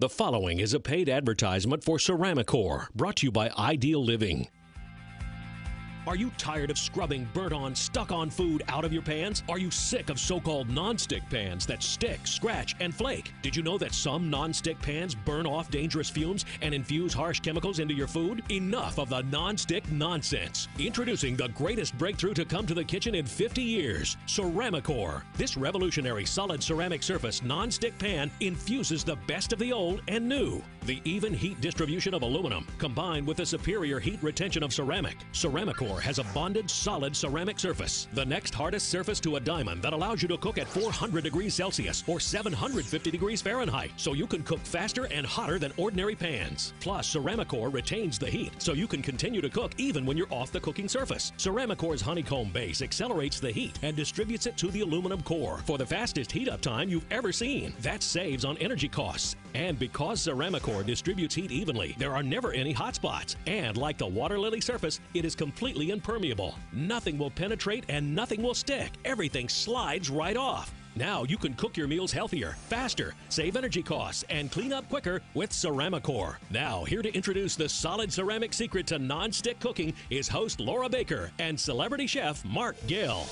The following is a paid advertisement for Ceramicore, brought to you by Ideal Living. Are you tired of scrubbing burnt-on, stuck-on food out of your pans? Are you sick of so-called non-stick pans that stick, scratch, and flake? Did you know that some non-stick pans burn off dangerous fumes and infuse harsh chemicals into your food? Enough of the non-stick nonsense. Introducing the greatest breakthrough to come to the kitchen in 50 years, Ceramicore. This revolutionary solid ceramic surface non-stick pan infuses the best of the old and new. The even heat distribution of aluminum, combined with the superior heat retention of ceramic. Ceramicore has a bonded, solid ceramic surface, the next hardest surface to a diamond, that allows you to cook at 400 degrees Celsius or 750 degrees Fahrenheit, so you can cook faster and hotter than ordinary pans. Plus, Ceramicore retains the heat, so you can continue to cook even when you're off the cooking surface. Ceramicore's honeycomb base accelerates the heat and distributes it to the aluminum core for the fastest heat-up time you've ever seen. That saves on energy costs. And because Ceramicore distributes heat evenly, there are never any hot spots. And like the water lily surface, it is completely impermeable. Nothing will penetrate and nothing will stick. Everything slides right off. Now you can cook your meals healthier, faster, save energy costs, and clean up quicker with Ceramicore. Now, here to introduce the solid ceramic secret to non-stick cooking is host Laura Baker and celebrity chef Mark Gill.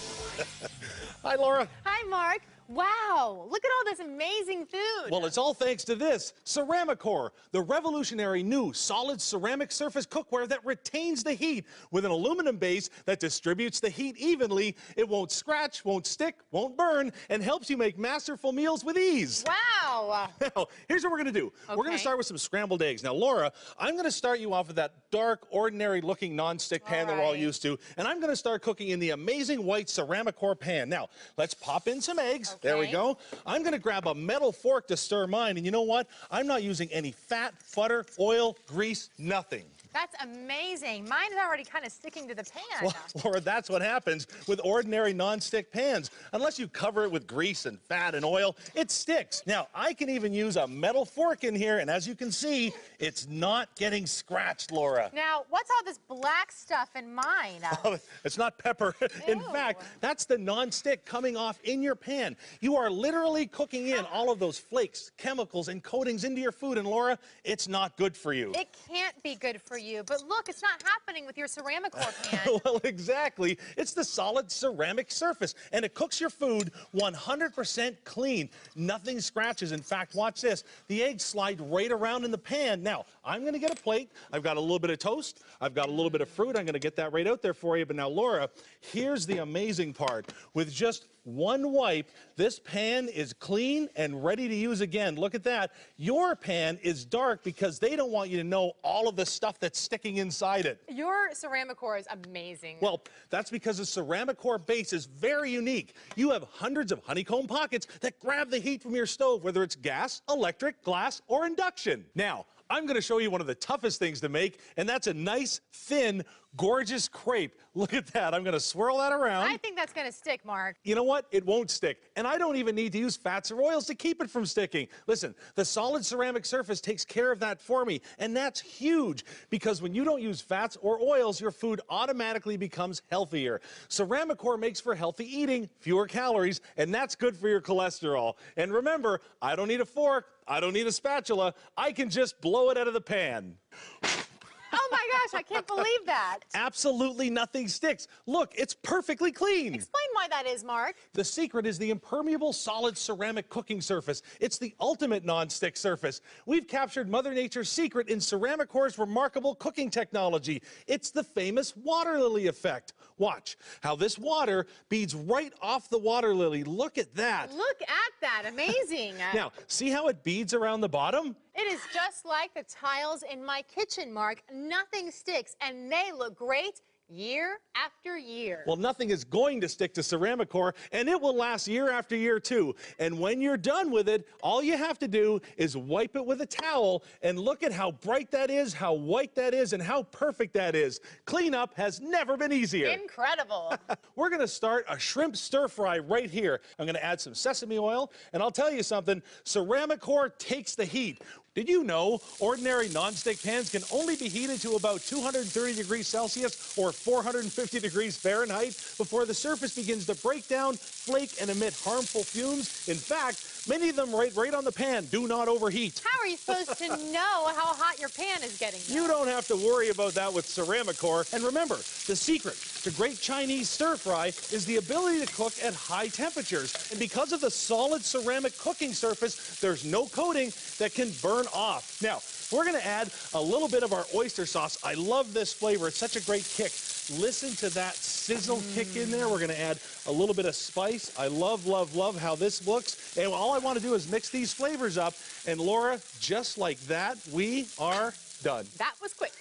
Hi, Laura. Hi, Mark. Wow, look at all this amazing food. Well, it's all thanks to this, Ceramicore, the revolutionary new solid ceramic surface cookware that retains the heat with an aluminum base that distributes the heat evenly. It won't scratch, won't stick, won't burn, and helps you make masterful meals with ease. Wow. Now, here's what we're going to do. Okay. We're going to start with some scrambled eggs. Now, Laura, I'm going to start you off with that dark, ordinary-looking non-stick pan that we're all used to, and I'm going to start cooking in the amazing white Ceramicore pan. Now, let's pop in some eggs. Okay. There we go. I'm going to grab a metal fork to stir mine, and you know what? I'm not using any fat, butter, oil, grease, nothing. That's amazing. Mine is already kind of sticking to the pan. Well, Laura, that's what happens with ordinary non-stick pans. Unless you cover it with grease and fat and oil, it sticks. Now, I can even use a metal fork in here, and as you can see, it's not getting scratched, Laura. Now, what's all this black stuff in mine? Oh, it's not pepper. In Ew. fact, that's the non-stick coming off in your pan. You are literally cooking in all of those flakes, chemicals, and coatings into your food, and Laura, it's not good for you. It can't be good for you, but look, it's not happening with your Ceramicore pan. Well, exactly. It's the solid ceramic surface, and it cooks your food 100% clean. Nothing scratches. In fact, watch this. The eggs slide right around in the pan. Now, I'm going to get a plate. I've got a little bit of toast. I've got a little bit of fruit. I'm going to get that right out there for you. But now, Laura, here's the amazing part. With just one wipe, this pan is clean and ready to use again. Look at that. Your pan is dark because they don't want you to know all of the stuff that's sticking inside it. Your Ceramicore is amazing. Well, that's because the Ceramicore base is very unique. You have hundreds of honeycomb pockets that grab the heat from your stove, whether it's gas, electric, glass, or induction. Now, I'm going to show you one of the toughest things to make, and that's a nice, thin, gorgeous crepe. Look at that. I'm going to swirl that around. I think that's going to stick, Mark. You know what? It won't stick. And I don't even need to use fats or oils to keep it from sticking. Listen, the solid ceramic surface takes care of that for me. And that's huge because when you don't use fats or oils, your food automatically becomes healthier. Ceramicore makes for healthy eating, fewer calories, and that's good for your cholesterol. And remember, I don't need a fork. I don't need a spatula. I can just blow it out of the pan. Oh my gosh, I can't believe that. Absolutely nothing sticks. Look, it's perfectly clean. Explain why that is, Mark. The secret is the impermeable solid ceramic cooking surface. It's the ultimate non-stick surface. We've captured Mother Nature's secret in Ceramicore's remarkable cooking technology. It's the famous water lily effect. Watch how this water beads right off the water lily. Look at that. Look at that. Amazing. Now, see how it beads around the bottom? It is just like the tiles in my kitchen, Mark. Nothing sticks, and they look great year after year. Well, nothing is going to stick to Ceramicore, and it will last year after year, too. And when you're done with it, all you have to do is wipe it with a towel, and look at how bright that is, how white that is, and how perfect that is. Cleanup has never been easier. Incredible. We're going to start a shrimp stir fry right here. I'm going to add some sesame oil, and I'll tell you something, Ceramicore takes the heat. Did you know ordinary nonstick pans can only be heated to about 230 degrees Celsius or 450 degrees Fahrenheit before the surface begins to break down, flake, and emit harmful fumes? In fact, Many of them right on the pan. Do not overheat. How are you supposed to know how hot your pan is getting, though? You don't have to worry about that with Ceramicore. And remember, the secret to great Chinese stir fry is the ability to cook at high temperatures. And because of the solid ceramic cooking surface, there's no coating that can burn off. Now, we're going to add a little bit of our oyster sauce. I love this flavor. It's such a great kick. Listen to that sizzle kick in there. We're going to add a little bit of spice. I love, love, love how this looks. And all I want to do is mix these flavors up. And Laura, just like that, we are done. That was quick.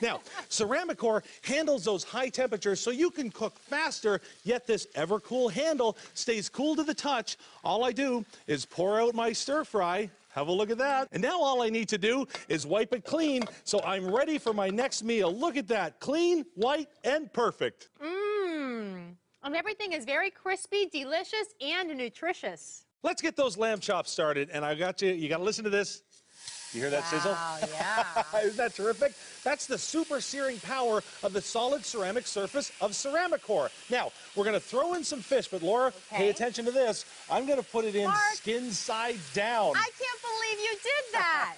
Now, Ceramicore handles those high temperatures so you can cook faster, yet this ever-cool handle stays cool to the touch. All I do is pour out my stir fry. Have a look at that. And now all I need to do is wipe it clean so I'm ready for my next meal. Look at that. Clean, white, and perfect. Mmm. And everything is very crispy, delicious, and nutritious. Let's get those lamb chops started. And I got you got to listen to this. You hear that sizzle? Wow, yeah. Isn't that terrific? That's the super searing power of the solid ceramic surface of Ceramicore. Now, we're going to throw in some fish, but Laura, pay attention to this. I'm going to put it in skin side down. I can't believe you did that.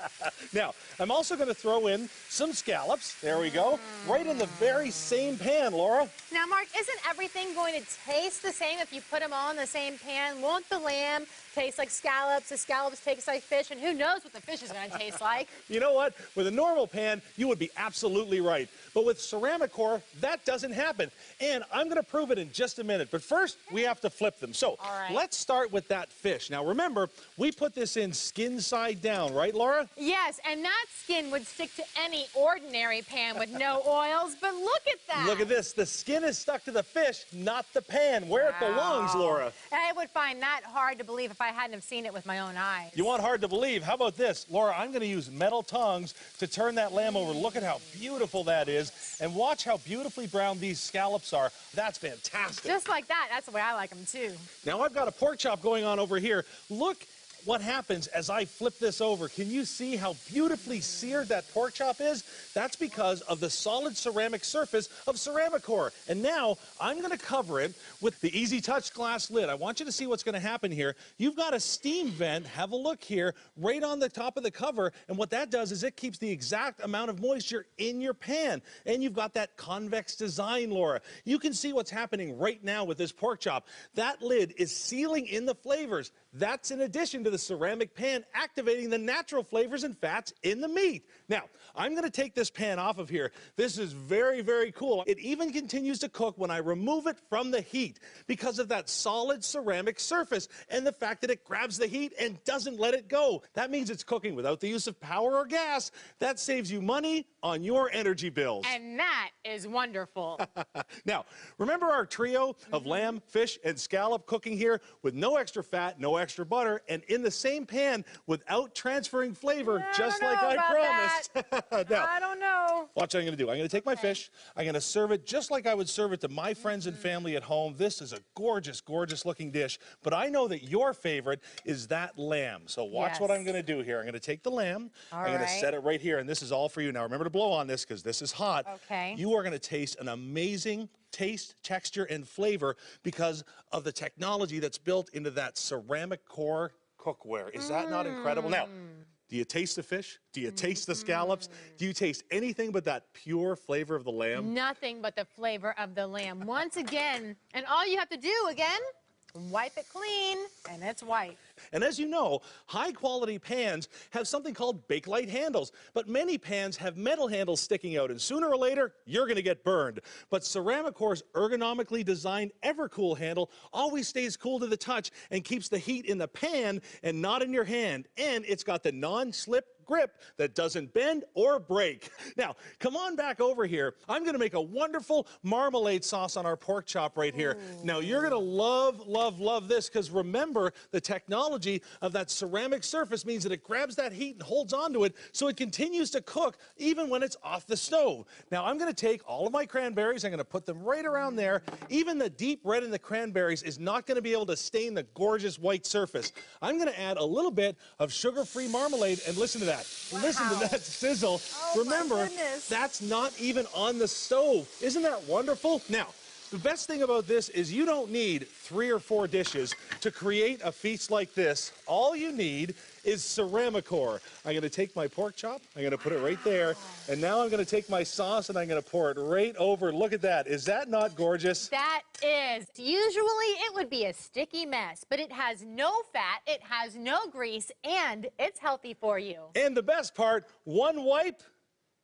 Now, I'm also going to throw in some scallops. There we go. Right in the very same pan, Laura. Now, Mark, isn't everything going to taste the same if you put them all in the same pan? Won't the lamb taste like scallops, the scallops taste like fish, and who knows what the fish is going to taste like? You know what? With a normal pan, you would be absolutely right. But with Ceramicore, that doesn't happen. And I'm going to prove it in just a minute. But first, we have to flip them. So let's start with that fish. Now, remember, we put this in skin side down, right, Laura? Yes, and that skin would stick to any ordinary pan with no oils, but look at that. Look at this. The skin is stuck to the fish, not the pan, where it belongs, Laura. I would find that hard to believe if I hadn't have seen it with my own eyes. You want hard to believe? How about this? Laura, I'm going to use metal tongs to turn that lamb over. Look at how beautiful that is. And watch how beautifully brown these scallops are. That's fantastic. Just like that. That's the way I like them, too. Now, I've got a pork chop going on over here. Look what happens as I flip this over. Can you see how beautifully seared that pork chop is? That's because of the solid ceramic surface of Ceramicore. And now I'm going to cover it with the Easy Touch glass lid. I want you to see what's going to happen here. You've got a steam vent, have a look here, right on the top of the cover. And what that does is it keeps the exact amount of moisture in your pan. And you've got that convex design, Laura. You can see what's happening right now with this pork chop. That lid is sealing in the flavors. That's in addition to the ceramic pan activating the natural flavors and fats in the meat. Now, I'm going to take this pan off of here. This is very, very cool. It even continues to cook when I remove it from the heat because of that solid ceramic surface and the fact that it grabs the heat and doesn't let it go. That means it's cooking without the use of power or gas. That saves you money on your energy bills. And that is wonderful. Now, remember our trio of lamb, fish, and scallop cooking here with no extra fat, no extra butter, and in the same pan without transferring flavor, just like I promised. Now, I don't know. watch what I'm going to do. I'm going to take my fish. I'm going to serve it just like I would serve it to my friends and family at home. This is a gorgeous, gorgeous looking dish. But I know that your favorite is that lamb. So watch what I'm going to do here. I'm going to take the lamb. I'm going to set it right here. And this is all for you. Now, remember to blow on this because this is hot. Okay. You are going to taste an amazing taste, texture, and flavor because of the technology that's built into that Ceramicore cookware. Is that not incredible? Now, do you taste the fish? Do you taste the scallops? Do you taste anything but that pure flavor of the lamb? Nothing but the flavor of the lamb. Once again, and all you have to do again, wipe it clean, and it's white. And as you know, high-quality pans have something called Bakelite handles, but many pans have metal handles sticking out, and sooner or later, you're going to get burned. But Ceramicore's ergonomically designed EverCool handle always stays cool to the touch and keeps the heat in the pan and not in your hand. And it's got the non-slip grip that doesn't bend or break. Now, come on back over here. I'm going to make a wonderful marmalade sauce on our pork chop right here. Now, you're going to love, love, love this because remember, the technology of that ceramic surface means that it grabs that heat and holds onto it so it continues to cook even when it's off the stove. Now, I'm going to take all of my cranberries. I'm going to put them right around there. Even the deep red in the cranberries is not going to be able to stain the gorgeous white surface. I'm going to add a little bit of sugar-free marmalade, and listen to that. Listen to that sizzle. Remember, that's not even on the stove. Isn't that wonderful? Now, The best thing about this is you don't need 3 or 4 dishes to create a feast like this. All you need is Ceramicore. I'm going to take my pork chop, I'm going to put it right there, and now I'm going to take my sauce and I'm going to pour it right over. Look at that. Is that not gorgeous? That is. Usually it would be a sticky mess, but it has no fat, it has no grease, and it's healthy for you. And the best part, one wipe,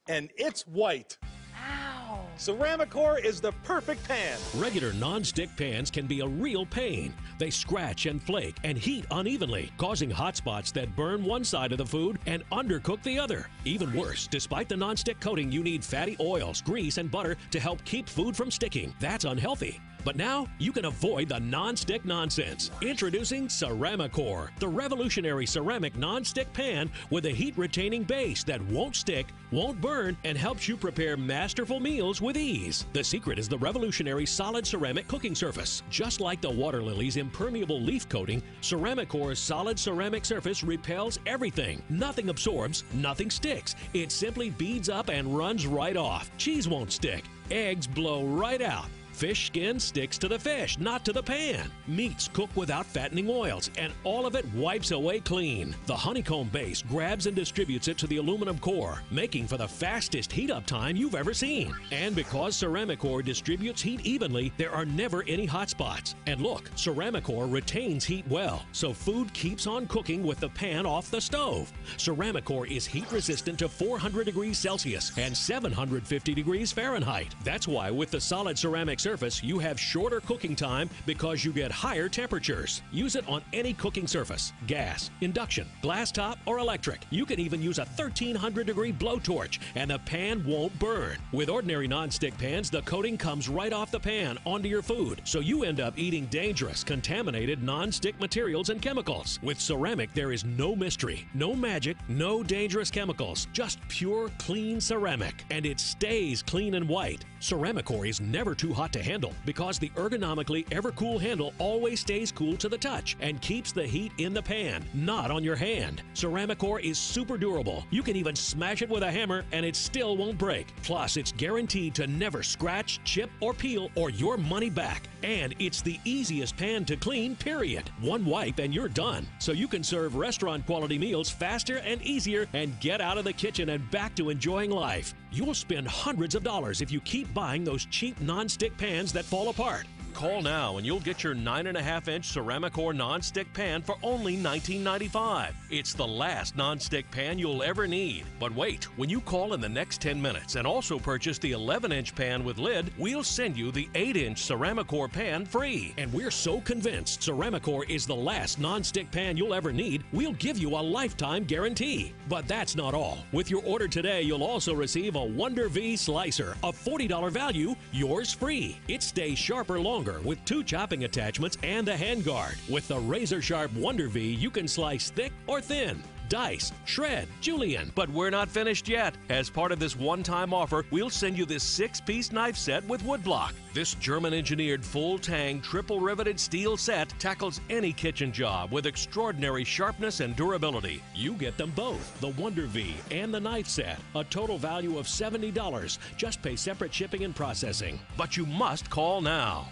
and it's white. Wow. Ceramicore is the perfect pan. Regular non-stick pans can be a real pain. They scratch and flake and heat unevenly, causing hot spots that burn one side of the food and undercook the other. Even worse, despite the non-stick coating, you need fatty oils, grease, and butter to help keep food from sticking. That's unhealthy. But now, you can avoid the non-stick nonsense. Introducing Ceramicore, the revolutionary ceramic non-stick pan with a heat-retaining base that won't stick, won't burn, and helps you prepare masterful meals with ease. The secret is the revolutionary solid ceramic cooking surface. Just like the water lily's impermeable leaf coating, Ceramicore's solid ceramic surface repels everything. Nothing absorbs, nothing sticks. It simply beads up and runs right off. Cheese won't stick. Eggs blow right out. Fish skin sticks to the fish, not to the pan. Meats cook without fattening oils, and all of it wipes away clean. The honeycomb base grabs and distributes it to the aluminum core, making for the fastest heat-up time you've ever seen. And because Ceramicore distributes heat evenly, there are never any hot spots. And look, Ceramicore retains heat well, so food keeps on cooking with the pan off the stove. Ceramicore is heat-resistant to 400 degrees Celsius and 750 degrees Fahrenheit. That's why with the solid ceramic surface, you have shorter cooking time because you get higher temperatures. Use it on any cooking surface, gas, induction, glass top, or electric. You can even use a 1300-degree blowtorch, and the pan won't burn. With ordinary non-stick pans, the coating comes right off the pan onto your food, so you end up eating dangerous, contaminated non-stick materials and chemicals. With ceramic, there is no mystery, no magic, no dangerous chemicals, just pure, clean ceramic. And it stays clean and white. Ceramicore is never too hot to handle because the ergonomically ever-cool handle always stays cool to the touch and keeps the heat in the pan, not on your hand. Ceramicore is super durable. You can even smash it with a hammer and it still won't break. Plus, it's guaranteed to never scratch, chip, or peel or your money back. And it's the easiest pan to clean, period. One wipe and you're done. So you can serve restaurant-quality meals faster and easier and get out of the kitchen and back to enjoying life. You'll spend hundreds of dollars if you keep buying those cheap non-stick pans that fall apart. Call now and you'll get your 9.5-inch Ceramicore non-stick pan for only $19.95. It's the last non-stick pan you'll ever need. But wait, when you call in the next 10 minutes and also purchase the 11-inch pan with lid, we'll send you the 8-inch Ceramicore pan free. And we're so convinced Ceramicore is the last non-stick pan you'll ever need, we'll give you a lifetime guarantee. But that's not all. With your order today, you'll also receive a Wonder V slicer, a $40 value, yours free. It stays sharper longer with 2 chopping attachments and a handguard. With the razor-sharp Wonder V, you can slice thick or thin, dice, shred, julienne. But we're not finished yet. As part of this one-time offer, we'll send you this 6-piece knife set with woodblock. This German-engineered full-tang, triple-riveted steel set tackles any kitchen job with extraordinary sharpness and durability. You get them both, the Wonder V and the knife set, a total value of $70. Just pay separate shipping and processing. But you must call now.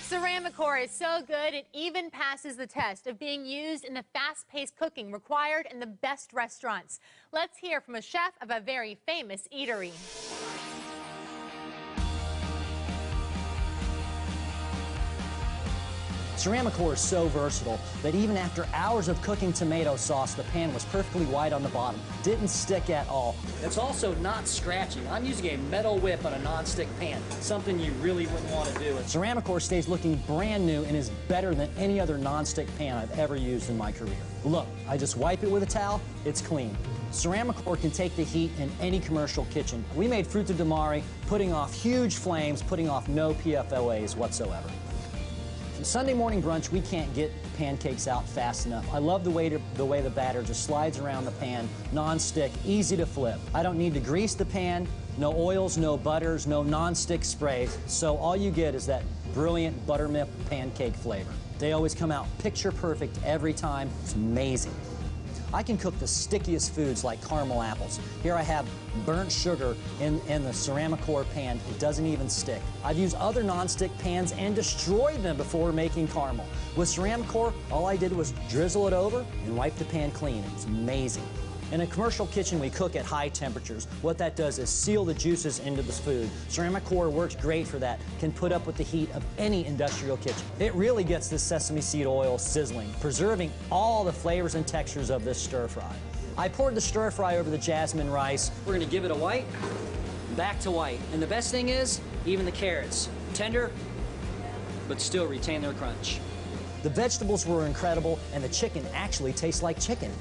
Ceramicore is so good, it even passes the test of being used in the fast-paced cooking required in the best restaurants. Let's hear from a chef of a very famous eatery. Ceramicore is so versatile that even after hours of cooking tomato sauce, the pan was perfectly white on the bottom. Didn't stick at all. It's also not scratching. I'm using a metal whip on a non-stick pan, something you really wouldn't want to do. Ceramicore stays looking brand new and is better than any other non-stick pan I've ever used in my career. Look, I just wipe it with a towel, it's clean. Ceramicore can take the heat in any commercial kitchen. We made frutti di mare, putting off huge flames, putting off no PFOAs whatsoever. Sunday morning brunch, we can't get pancakes out fast enough. I love the way the batter just slides around the pan, non-stick, easy to flip. I don't need to grease the pan, no oils, no butters, no non-stick sprays, so all you get is that brilliant buttermilk pancake flavor. They always come out picture perfect every time. It's amazing. I can cook the stickiest foods like caramel apples. Here I have burnt sugar in the Ceramicore pan. It doesn't even stick. I've used other non-stick pans and destroyed them before making caramel. With Ceramicore, all I did was drizzle it over and wipe the pan clean. It was amazing. In a commercial kitchen, we cook at high temperatures. What that does is seal the juices into the food. Ceramicore works great for that, can put up with the heat of any industrial kitchen. It really gets this sesame seed oil sizzling, preserving all the flavors and textures of this stir fry. I poured the stir fry over the jasmine rice. We're gonna give it a white, back to white. And the best thing is, even the carrots, tender, but still retain their crunch. The vegetables were incredible, and the chicken actually tastes like chicken.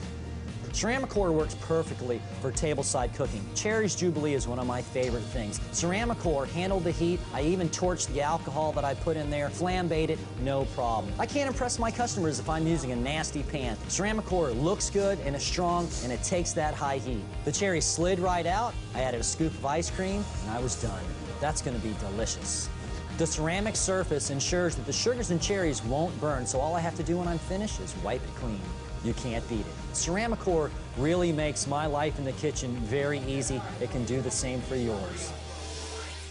Ceramicore works perfectly for tableside cooking. Cherry's Jubilee is one of my favorite things. Ceramicore handled the heat. I even torched the alcohol that I put in there, flambéed it, no problem. I can't impress my customers if I'm using a nasty pan. Ceramicore looks good and is strong, and it takes that high heat. The cherry slid right out. I added a scoop of ice cream, and I was done. That's gonna be delicious. The ceramic surface ensures that the sugars and cherries won't burn, so all I have to do when I'm finished is wipe it clean. You can't beat it. Ceramicore really makes my life in the kitchen very easy. It can do the same for yours.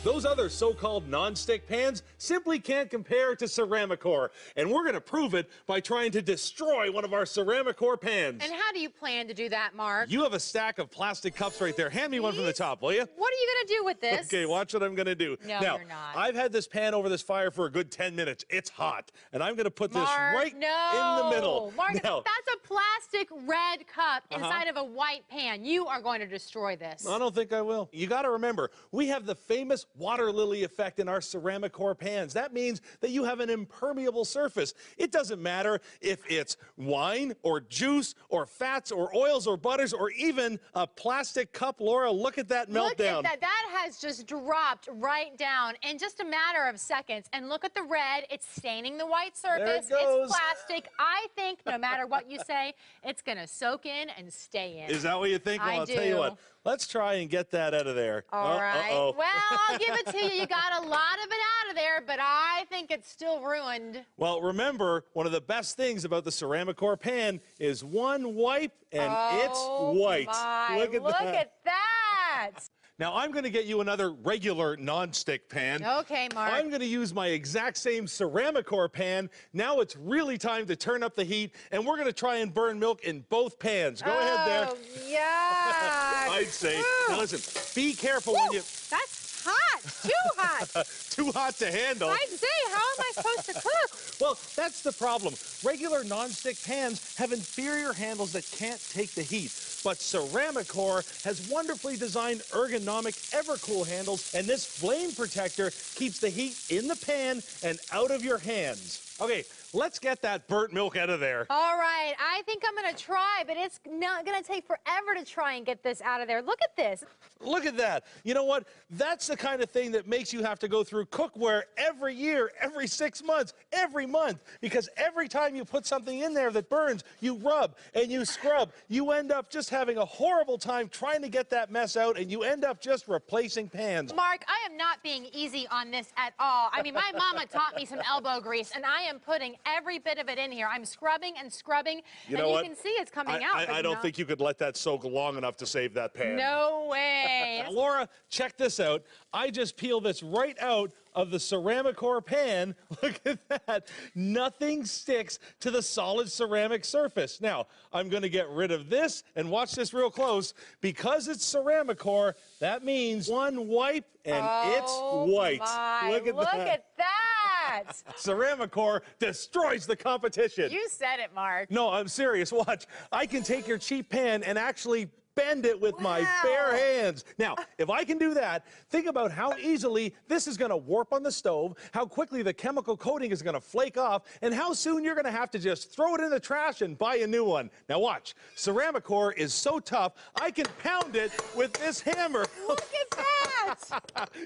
Those other so-called non-stick pans simply can't compare to Ceramicore, and we're going to prove it by trying to destroy one of our Ceramicore pans. And how do you plan to do that, Mark? You have a stack of plastic cups right there. Hand me one from the top, will you? What are you going to do with this? Okay, watch what I'm going to do. No, now, you're not. I've had this pan over this fire for a good 10 minutes. It's hot, and I'm going to put this right in the middle. Mark, now, that's a plastic red cup inside of a white pan. You are going to destroy this. I don't think I will. You got to remember, we have the famous water lily effect in our Ceramicore pans. That means that you have an impermeable surface. It doesn't matter if it's wine or juice or fats or oils or butters or even a plastic cup. Laura, look at that meltdown. Look at that. That has just dropped right down in just a matter of seconds. And look at the red. It's staining the white surface. There it goes. It's plastic. I think no matter what you say, it's going to soak in and stay in. Is that what you think? Well, I I'll do. tell you what. Let's try and get that out of there. All right. Uh-oh. Well, I'll give it to you. You got a lot of it out of there, but I think it's still ruined. Well, remember, one of the best things about the Ceramicore pan is one wipe and it's white. My. Look at that. Now, I'm going to get you another regular non-stick pan. Okay, Mark. I'm going to use my exact same Ceramicore pan. Now it's really time to turn up the heat, and we're going to try and burn milk in both pans. Go ahead there. Oh, yeah. I'd say. Now, listen, be careful Woo, when you... That's hot. Too hot. Too hot to handle. I'd say, how am I supposed to cook? Well, that's the problem. Regular non-stick pans have inferior handles that can't take the heat. But Ceramicore has wonderfully designed ergonomic Evercool handles, and this flame protector keeps the heat in the pan and out of your hands. Okay, let's get that burnt milk out of there. All right, I think I'm going to try, but it's not going to take forever to try and get this out of there. Look at this. Look at that. You know what? That's the kind of thing that makes you have to go through cookware every year, every 6 months, every month. Because every time you put something in there that burns, you rub and you scrub. You end up just having a horrible time trying to get that mess out, and you end up just replacing pans. Mark, I am not being easy on this at all. I mean, my mama taught me some elbow grease, and I am putting every bit of it in here. I'm scrubbing and scrubbing, and you can see it's coming out. I don't think you could let that soak long enough to save that pan. No way. Laura, check this out. I just peeled this right out of the Ceramicore pan. Look at that. Nothing sticks to the solid ceramic surface. Now, I'm going to get rid of this, and watch this real close. Because it's Ceramicore, that means one wipe and it's white. Look at that. Ceramicore destroys the competition. You said it, Mark. No, I'm serious. Watch. I can take your cheap pan and actually bend it with my bare hands. Now, if I can do that, think about how easily this is going to warp on the stove, how quickly the chemical coating is going to flake off, and how soon you're going to have to just throw it in the trash and buy a new one. Now watch. Ceramicore is so tough, I can pound it with this hammer. Look at that.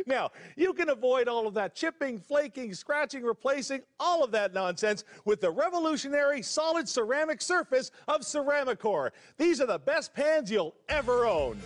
Now, you can avoid all of that chipping, flaking, scratching, replacing, all of that nonsense with the revolutionary solid ceramic surface of Ceramicore. These are the best pans you'll ever own.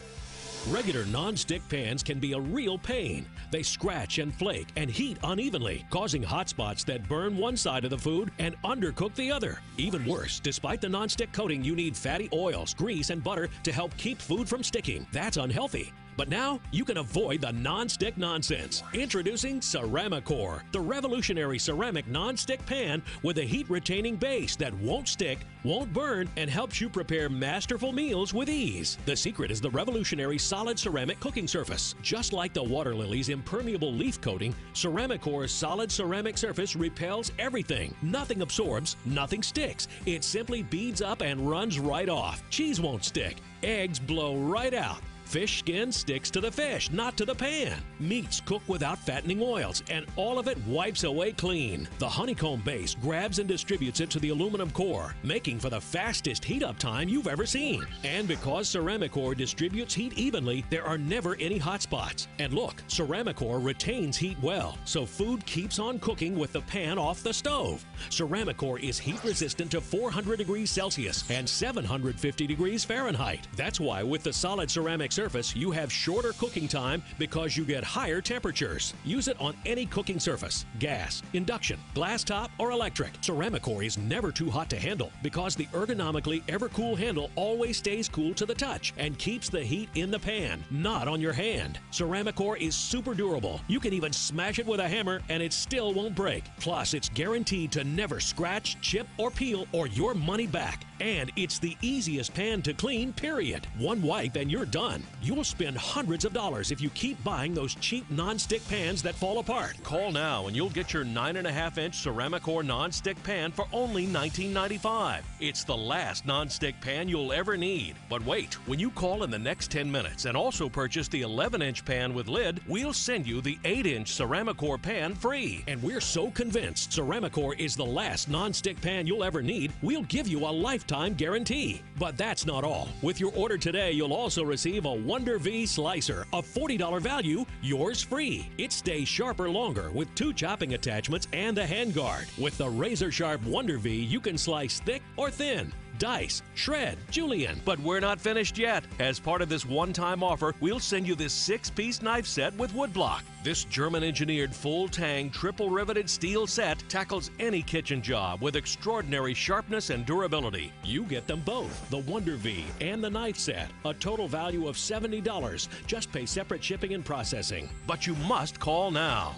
Regular non-stick pans can be a real pain. They scratch and flake and heat unevenly, causing hot spots that burn one side of the food and undercook the other. Even worse, despite the non-stick coating, you need fatty oils, grease, and butter to help keep food from sticking. That's unhealthy. But now, you can avoid the non-stick nonsense. Introducing Ceramicore, the revolutionary ceramic non-stick pan with a heat-retaining base that won't stick, won't burn, and helps you prepare masterful meals with ease. The secret is the revolutionary solid ceramic cooking surface. Just like the water lily's impermeable leaf coating, Ceramicore's solid ceramic surface repels everything. Nothing absorbs, nothing sticks. It simply beads up and runs right off. Cheese won't stick. Eggs blow right out. Fish skin sticks to the fish, not to the pan. Meats cook without fattening oils, and all of it wipes away clean. The honeycomb base grabs and distributes it to the aluminum core, making for the fastest heat-up time you've ever seen. And because Ceramicore distributes heat evenly, there are never any hot spots. And look, Ceramicore retains heat well, so food keeps on cooking with the pan off the stove. Ceramicore is heat-resistant to 400 degrees Celsius and 750 degrees Fahrenheit. That's why with the solid ceramic surface, you have shorter cooking time because you get higher temperatures. Use it on any cooking surface, gas, induction, glass top, or electric. Ceramicore is never too hot to handle because the ergonomically ever-cool handle always stays cool to the touch and keeps the heat in the pan, not on your hand. Ceramicore is super durable. You can even smash it with a hammer and it still won't break. Plus, it's guaranteed to never scratch, chip, or peel or your money back. And it's the easiest pan to clean, period. One wipe and you're done. You'll spend hundreds of dollars if you keep buying those cheap non-stick pans that fall apart. Call now and you'll get your 9.5-inch Ceramicore non-stick pan for only $19.95. It's the last non-stick pan you'll ever need. But wait, when you call in the next 10 minutes and also purchase the 11-inch pan with lid, we'll send you the 8-inch Ceramicore pan free. And we're so convinced Ceramicore is the last non-stick pan you'll ever need, we'll give you a lifetime guarantee. But that's not all. With your order today, you'll also receive a Wonder V slicer, a $40 value, yours free. It stays sharper longer with 2 chopping attachments and a handguard. With the razor-sharp Wonder V, you can slice thick or thin, dice, shred, julienne. But we're not finished yet. As part of this one-time offer, we'll send you this 6-piece knife set with woodblock. This German-engineered full-tang, triple-riveted steel set tackles any kitchen job with extraordinary sharpness and durability. You get them both, the Wonder V and the knife set, a total value of $70. Just pay separate shipping and processing. But you must call now.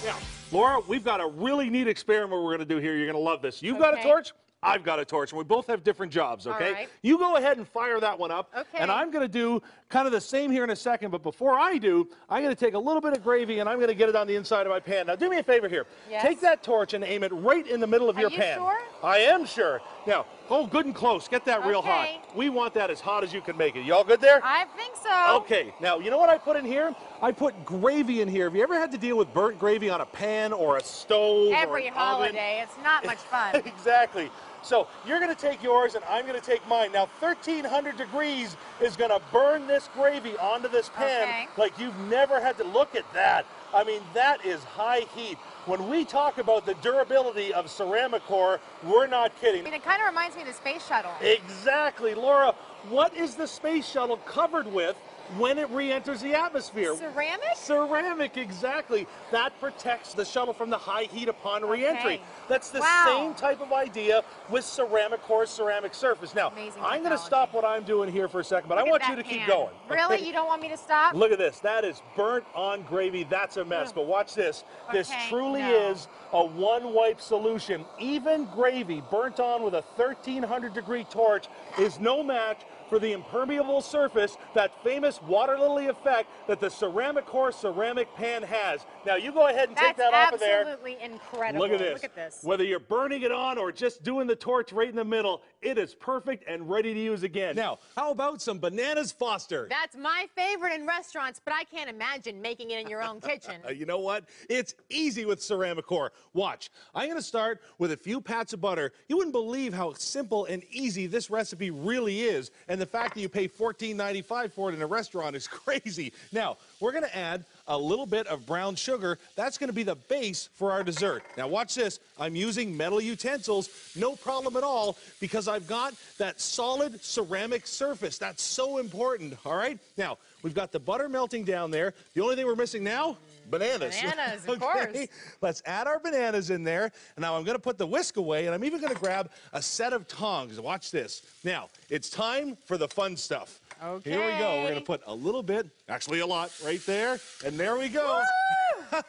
Yeah. Laura, we've got a really neat experiment we're going to do here. You're going to love this. You've got a torch. I've got a torch, and we both have different jobs, okay? All right. You go ahead and fire that one up, and I'm going to do kind of the same here in a second, but before I do, I'm going to take a little bit of gravy, and I'm going to get it on the inside of my pan. Now, do me a favor here. Yes. Take that torch and aim it right in the middle of your pan. Are you sure? I am sure. Now, hold good and close. Get that real hot. We want that as hot as you can make it. You all good there? I think so. Okay. Now, you know what I put in here? I put gravy in here. Have you ever had to deal with burnt gravy on a pan or a stove Every or an holiday. It's not much fun. Exactly. So you're going to take yours and I'm going to take mine. Now 1300 degrees is going to burn this gravy onto this pan like you've never had to. Look at that. I mean, that is high heat. When we talk about the durability of Ceramicore, we're not kidding. I mean, it kind of reminds me of the space shuttle. Exactly. Laura, what is the space shuttle covered with when it re-enters the atmosphere? Ceramic? Ceramic, exactly. That protects the shuttle from the high heat upon re-entry. That's the same type of idea with Ceramicore's ceramic surface. Now, I'm going to stop what I'm doing here for a second, but I want you to keep going. Really? Okay? You don't want me to stop? Look at this. That is burnt on gravy. That's a mess. But watch this. This truly is a one-wipe solution. Even gravy burnt on with a 1300 degree torch is no match for the impermeable surface, that famous water lily effect that the Ceramicore ceramic pan has. Now you go ahead and take that off of there. That's absolutely incredible. Look at this. Look at this. Whether you're burning it on or just doing the torch right in the middle, it is perfect and ready to use again. Now, how about some bananas Foster? That's my favorite in restaurants, but I can't imagine making it in your own kitchen. You know what? It's easy with Ceramicore. Watch. I'm going to start with a few pats of butter. You wouldn't believe how simple and easy this recipe really is. And and the fact that you pay $14.95 for it in a restaurant is crazy. Now, we're going to add a little bit of brown sugar. That's going to be the base for our dessert. Now, watch this. I'm using metal utensils, no problem at all, because I've got that solid ceramic surface. That's so important, all right? Now, we've got the butter melting down there. The only thing we're missing now? Bananas. Bananas, of course. Let's add our bananas in there. And now I'm going to put the whisk away, and I'm even going to grab a set of tongs. Watch this. Now, it's time for the fun stuff. Okay. Here we go. We're going to put a little bit, actually a lot, right there. And there we go.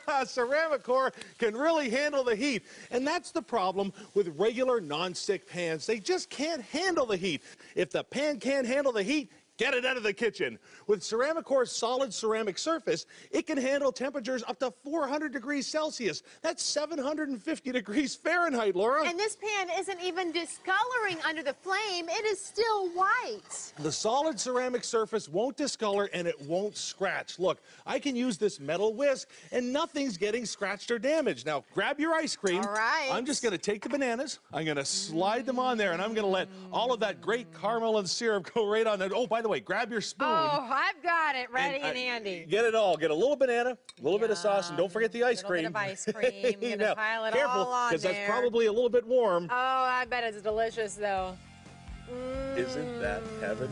Ceramicore can really handle the heat. And that's the problem with regular nonstick pans. They just can't handle the heat. If the pan can't handle the heat, get it out of the kitchen. With Ceramicore's solid ceramic surface, it can handle temperatures up to 400 degrees Celsius. That's 750 degrees Fahrenheit, Laura. And this pan isn't even discoloring under the flame. It is still white. The solid ceramic surface won't discolor and it won't scratch. Look, I can use this metal whisk and nothing's getting scratched or damaged. Now, grab your ice cream. All right. I'm just going to take the bananas. I'm going to slide them on there and I'm going to let all of that great caramel and syrup go right on there. Oh, by the way, grab your spoon. Oh, I've got it ready and handy. Get it all. Get a little banana, a little bit of sauce, and don't forget the ice cream. A little bit of ice cream. I'm going to pile it careful, all on there. because that's probably a little bit warm. Oh, I bet it's delicious, though. Isn't that heaven?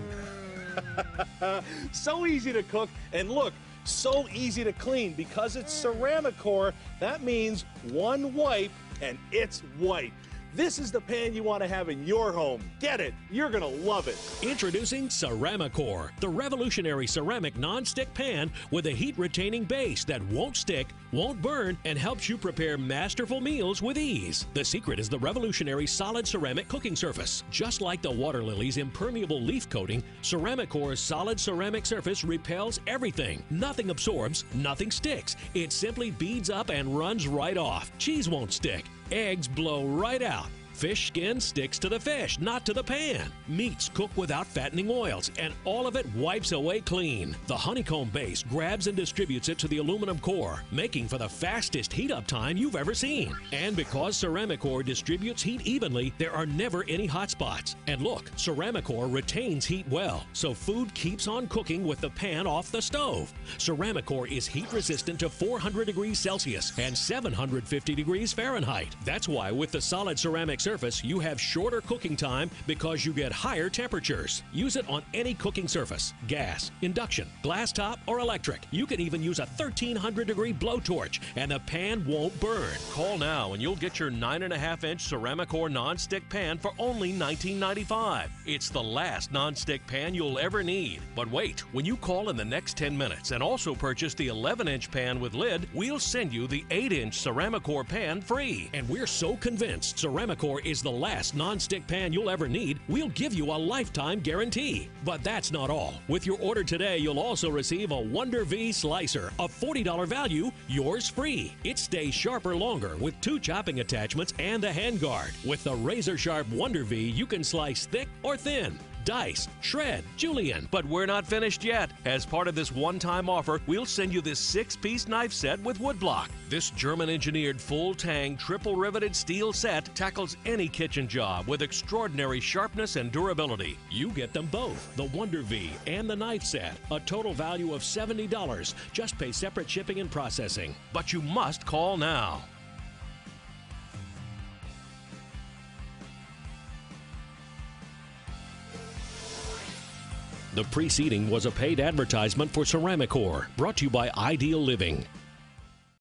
So easy to cook, and look, so easy to clean. Because it's Ceramicore, that means one wipe, and it's white. This is the pan you want to have in your home. Get it. You're going to love it. Introducing Ceramicore, the revolutionary ceramic non-stick pan with a heat-retaining base that won't stick, won't burn, and helps you prepare masterful meals with ease. The secret is the revolutionary solid ceramic cooking surface. Just like the water lily's impermeable leaf coating, Ceramicore's solid ceramic surface repels everything. Nothing absorbs, nothing sticks. It simply beads up and runs right off. Cheese won't stick. Eggs blow right out. Fish skin sticks to the fish, not to the pan. Meats cook without fattening oils, and all of it wipes away clean. The honeycomb base grabs and distributes it to the aluminum core, making for the fastest heat-up time you've ever seen. And because Ceramicore distributes heat evenly, there are never any hot spots. And look, Ceramicore retains heat well, so food keeps on cooking with the pan off the stove. Ceramicore is heat-resistant to 400 degrees Celsius and 750 degrees Fahrenheit. That's why with the solid ceramic surface, you have shorter cooking time because you get higher temperatures. Use it on any cooking surface, gas, induction, glass top, or electric. You can even use a 1300-degree blowtorch, and the pan won't burn. Call now and you'll get your 9.5-inch Ceramicore non-stick pan for only $19.95. It's the last non-stick pan you'll ever need. But wait, when you call in the next 10 minutes and also purchase the 11-inch pan with lid, we'll send you the 8-inch Ceramicore pan free. And we're so convinced Ceramicore is the last non-stick pan you'll ever need, we'll give you a lifetime guarantee. But that's not all. With your order today, you'll also receive a Wonder V slicer, a $40 value, yours free. It stays sharper longer with 2 chopping attachments and a handguard. With the razor-sharp Wonder V, you can slice thick or thin, dice, shred, julienne. But we're not finished yet. As part of this one-time offer, we'll send you this 6-piece knife set with woodblock. This German-engineered full-tang, triple-riveted steel set tackles any kitchen job with extraordinary sharpness and durability. You get them both, the Wonder V and the knife set. A total value of $70. Just pay separate shipping and processing. But you must call now. The preceding was a paid advertisement for Ceramicore, brought to you by Ideal Living.